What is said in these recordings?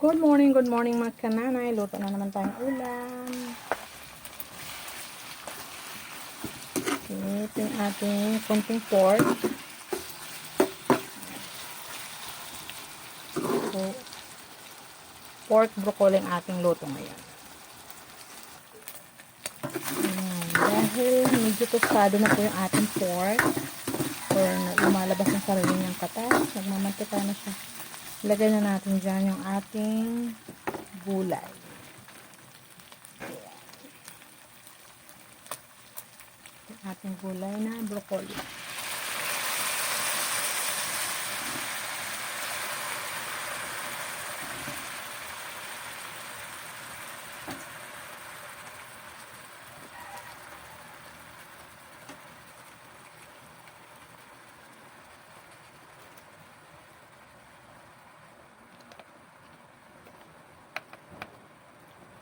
Good morning mga kananay. Luto na naman tayong ulam. Okay, ito yung ating konting pork. So, pork broccoli ang ating luto ngayon. Ayan. Dahil medyo tostado na po yung ating pork or lumalabas ng sarili niyang katas, nagmamantika na siya. Ilagay na natin dyan yung ating gulay. Yung ating gulay na broccoli.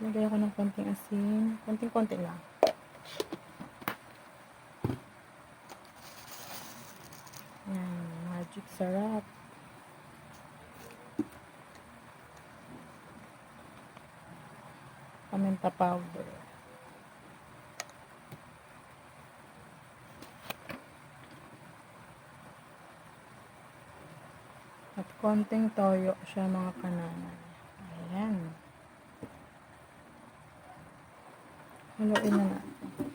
Lagay ako ng konting asin. Konting-konti lang. Yan. Magic sarap. Paminta powder. At konting toyo siya mga kananay. Ayan. Haluin na natin.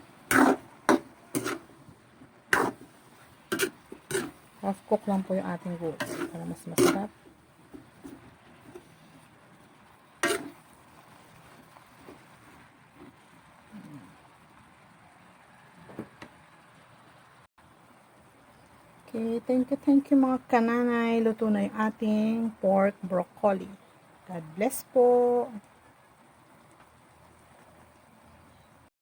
Half cook lang po yung ating gulay para mas masarap. Okay, thank you mga kananay. Luto na yung ating pork broccoli. God bless po.